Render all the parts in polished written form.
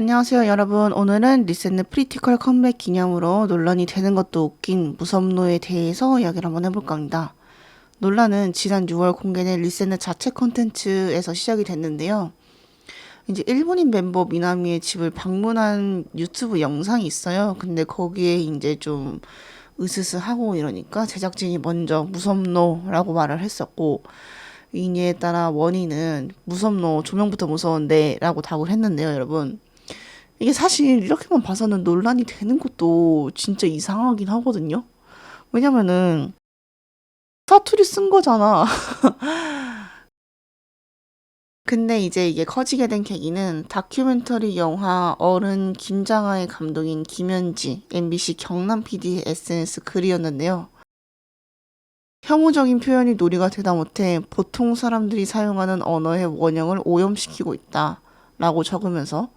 안녕하세요, 여러분. 오늘은 리셋느 프리티컬 컴백 기념으로 논란이 되는 것도 웃긴 무섭노에 대해서 이야기를 한번 해볼까 합니다. 논란은 지난 6월 공개된 리셋느 자체 콘텐츠에서 시작이 됐는데요. 이제 일본인 멤버 미나미의 집을 방문한 유튜브 영상이 있어요. 근데 거기에 이제 좀 으스스하고 이러니까 제작진이 먼저 무섭노라고 말을 했었고, 이에 따라 원인은 무섭노, 조명부터 무서운데 라고 답을 했는데요, 여러분. 이게 사실 이렇게만 봐서는 논란이 되는 것도 진짜 이상하긴 하거든요. 왜냐면은 사투리 쓴 거잖아. 근데 이제 이게 커지게 된 계기는 다큐멘터리 영화 어른 김장하의 감독인 김현지, MBC 경남 PD의 SNS 글이었는데요. 혐오적인 표현이 놀이가 되다 못해 보통 사람들이 사용하는 언어의 원형을 오염시키고 있다 라고 적으면서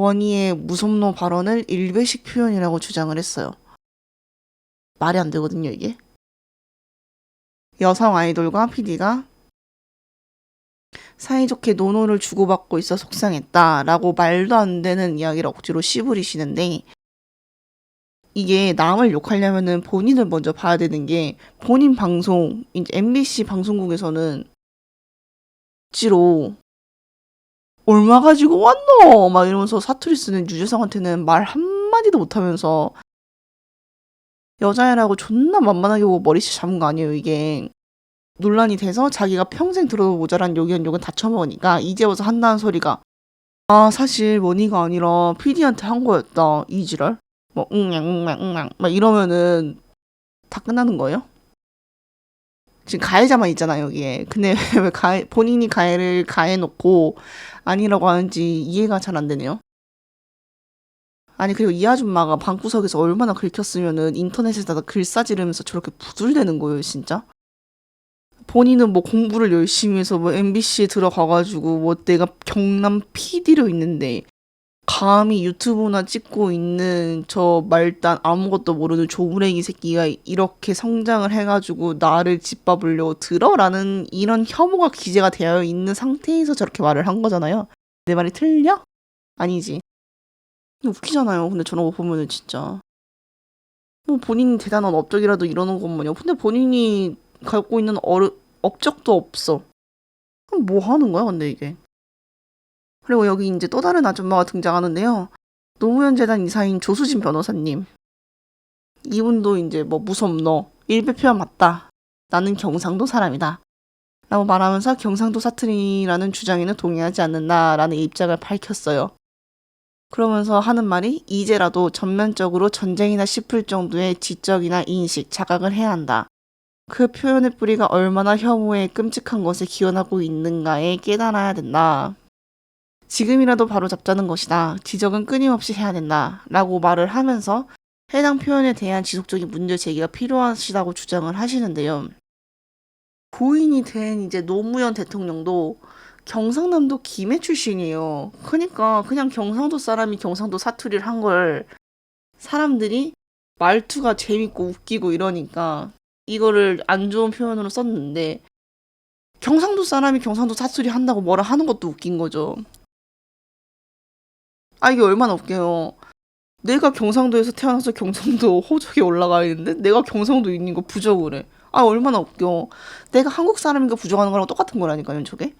원희의 무섭노 발언을 일베식 표현이라고 주장을 했어요. 말이 안 되거든요, 이게. 여성 아이돌과 PD가 사이좋게 노노를 주고받고 있어 속상했다라고 말도 안 되는 이야기를 억지로 씨부리시는데, 이게 남을 욕하려면은 본인을 먼저 봐야 되는 게, 본인 방송, 이제 MBC 방송국에서는 억지로 얼마 가지고 왔노? 막 이러면서 사투리 쓰는 유재석한테는 말 한마디도 못하면서 여자애라고 존나 만만하게 보고 머리씨 잡은 거 아니에요, 이게. 논란이 돼서 자기가 평생 들어도 모자란 욕이란 욕은 다 처먹으니까 이제 와서 한다는 소리가, 아 사실 원희가 아니라 PD한테 한 거였다, 이지랄. 뭐 응냥 막 이러면은 다 끝나는 거예요? 지금 가해자만 있잖아, 여기에. 근데 왜 본인이 가해를 가해놓고 아니라고 하는지 이해가 잘 안 되네요. 아니, 그리고 이 아줌마가 방구석에서 얼마나 긁혔으면은 인터넷에다가 글 싸지르면서 저렇게 부들대는 거예요, 진짜. 본인은 뭐 공부를 열심히 해서 뭐 MBC에 들어가가지고 뭐 내가 경남 PD로 있는데 감히 유튜브나 찍고 있는 저 말단 아무것도 모르는 조부랭이 새끼가 이렇게 성장을 해가지고 나를 짓밟으려고 들어라는 이런 혐오가 기재가 되어 있는 상태에서 저렇게 말을 한 거잖아요. 내 말이 틀려? 아니지. 웃기잖아요. 근데 저런 거 보면은 진짜. 뭐 본인이 대단한 업적이라도 이러는 건 뭐냐. 근데 본인이 갖고 있는 업적도 없어. 그럼 뭐 하는 거야, 근데 이게. 그리고 여기 이제 또 다른 아줌마가 등장하는데요. 노무현 재단 이사인 조수진 변호사님. 이분도 이제 뭐 무섭노, 일베 표현 맞다. 나는 경상도 사람이다. 라고 말하면서 경상도 사투리라는 주장에는 동의하지 않는다라는 입장을 밝혔어요. 그러면서 하는 말이 이제라도 전면적으로 전쟁이나 싶을 정도의 지적이나 인식, 자각을 해야 한다. 그 표현의 뿌리가 얼마나 혐오에 끔찍한 것에 기원하고 있는가에 깨달아야 된다. 지금이라도 바로 잡자는 것이다. 지적은 끊임없이 해야 된다. 라고 말을 하면서 해당 표현에 대한 지속적인 문제 제기가 필요하시다고 주장을 하시는데요. 고인이 된 이제 노무현 대통령도 경상남도 김해 출신이에요. 그러니까 그냥 경상도 사람이 경상도 사투리를 한 걸 사람들이 말투가 재밌고 웃기고 이러니까 이거를 안 좋은 표현으로 썼는데, 경상도 사람이 경상도 사투리 한다고 뭐라 하는 것도 웃긴 거죠. 아, 이게 얼마나 웃겨요. 내가 경상도에서 태어나서 경상도 호적에 올라가 있는데 내가 경상도인인 거 부정을 해. 아, 얼마나 웃겨. 내가 한국 사람인 거 부정하는 거랑 똑같은 거라니까요, 저게.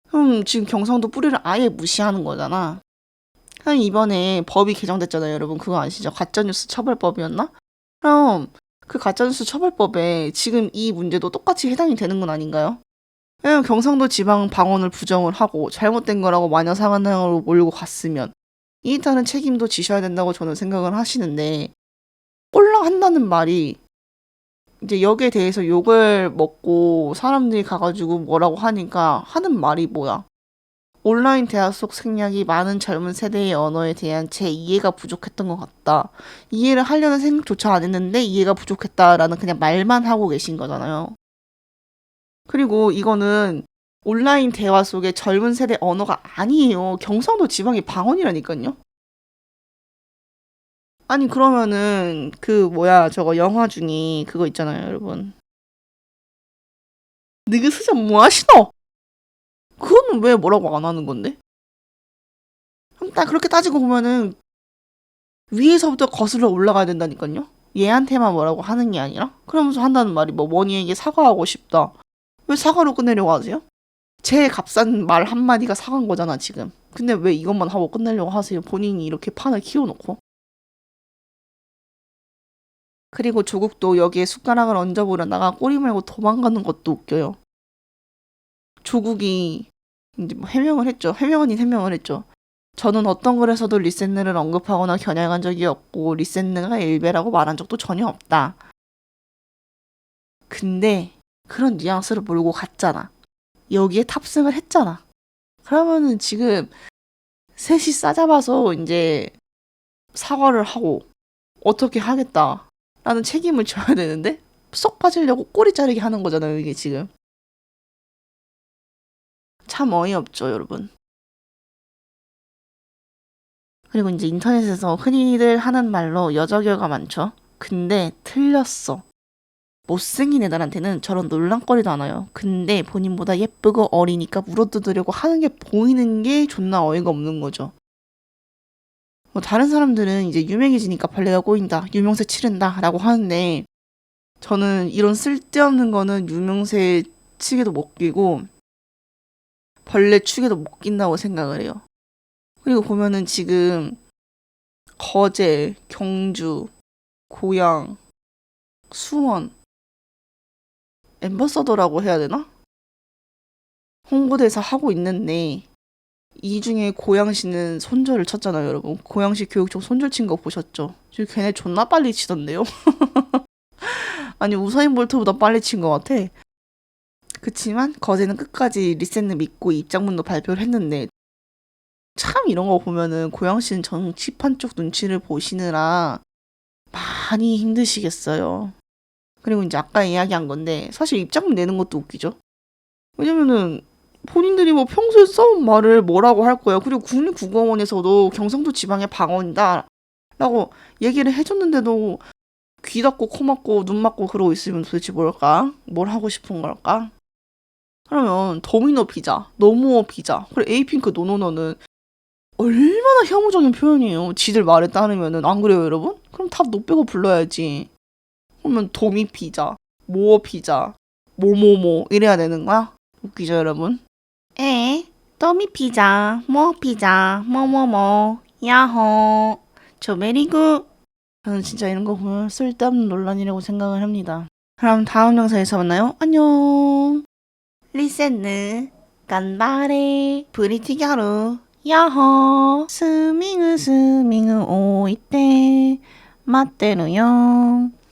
그럼 지금 경상도 뿌리를 아예 무시하는 거잖아. 그럼 이번에 법이 개정됐잖아요, 여러분. 그거 아시죠? 가짜뉴스 처벌법이었나? 그럼 그 가짜뉴스 처벌법에 지금 이 문제도 똑같이 해당이 되는 건 아닌가요? 왜냐면 경상도 지방 방언을 부정을 하고 잘못된 거라고 마녀 사관당으로 몰고 갔으면 이에 따른 책임도 지셔야 된다고 저는 생각을 하시는데, 꼴랑 한다는 말이 이제 여기에 대해서 욕을 먹고 사람들이 가가지고 뭐라고 하니까 하는 말이 뭐야? 온라인 대화 속 생략이 많은 젊은 세대의 언어에 대한 제 이해가 부족했던 것 같다. 이해를 하려는 생각조차 안 했는데 이해가 부족했다라는 그냥 말만 하고 계신 거잖아요. 그리고 이거는 온라인 대화 속의 젊은 세대 언어가 아니에요. 경상도 지방의 방언이라니까요. 아니, 그러면은 그 뭐야, 저거 영화 중에 그거 있잖아요, 여러분. 느그 스전 뭐 하시노? 그거는 왜 뭐라고 안 하는 건데? 딱 그렇게 따지고 보면은 위에서부터 거슬러 올라가야 된다니까요. 얘한테만 뭐라고 하는 게 아니라 그러면서 한다는 말이 뭐 원희에게 사과하고 싶다. 왜 사과로 끝내려고 하세요? 제 값싼 말 한마디가 사과인 거잖아 지금. 근데 왜 이것만 하고 끝내려고 하세요? 본인이 이렇게 판을 키워놓고. 그리고 조국도 여기에 숟가락을 얹어보려다가 꼬리 말고 도망가는 것도 웃겨요. 조국이 이제 뭐 해명을 했죠. 해명 아닌 해명을 했죠. 저는 어떤 글에서도 리센느를 언급하거나 겨냥한 적이 없고 리센느가 일베라고 말한 적도 전혀 없다. 근데 그런 뉘앙스를 몰고 갔잖아. 여기에 탑승을 했잖아. 그러면은 지금 셋이 싸잡아서 이제 사과를 하고 어떻게 하겠다 라는 책임을 져야 되는데 쏙 빠지려고 꼬리 자르기 하는 거잖아요 이게 지금. 참 어이없죠 여러분. 그리고 이제 인터넷에서 흔히들 하는 말로 여자결가 많죠. 근데 틀렸어. 못생긴 애들한테는 저런 논란거리도 안 와요. 근데 본인보다 예쁘고 어리니까 물어뜯으려고 하는 게 보이는 게 존나 어이가 없는 거죠. 뭐 다른 사람들은 이제 유명해지니까 벌레가 꼬인다, 유명세 치른다 라고 하는데 저는 이런 쓸데없는 거는 유명세 치게도 못 끼고 벌레 추게도 못 낀다고 생각을 해요. 그리고 보면은 지금 거제, 경주, 고양, 수원 앰버서더라고 해야 되나? 홍보대사 하고 있는데 이 중에 고양시는 손절을 쳤잖아요 여러분. 고양시 교육청 손절 친 거 보셨죠? 지금 걔네 존나 빨리 치던데요? 아니 우사인 볼트보다 빨리 친 것 같아. 그치만 거제는 끝까지 리센을 믿고 입장문도 발표를 했는데 참 이런 거 보면은 고양시는 정치판 쪽 눈치를 보시느라 많이 힘드시겠어요. 그리고 이제 아까 이야기한 건데 사실 입장문 내는 것도 웃기죠. 왜냐면은 본인들이 뭐 평소에 써온 말을 뭐라고 할 거야. 그리고 국립국어원에서도 경상도 지방의 방언이다 라고 얘기를 해줬는데도 귀 닫고 코 막고 눈 막고 그러고 있으면 도대체 뭘까? 뭘 하고 싶은 걸까? 그러면 도미노 피자, 노무어 피자, 그리고 에이핑크 노노노는 얼마나 혐오적인 표현이에요. 지들 말에 따르면은 안 그래요 여러분? 그럼 다 너 빼고 불러야지. 그러면 도미 피자, 모어 피자, 모모모 이래야 되는 거야? 웃기죠 여러분? 도미 피자, 모어 피자, 뭐뭐뭐 야호 조메리구. 저는 진짜 이런 거 보면 쓸데없는 논란이라고 생각을 합니다. 그럼 다음 영상에서 만나요. 안녕. 리센느 간바레 브리티가루 야호 스밍우 스밍우 오이떼 맞대로요.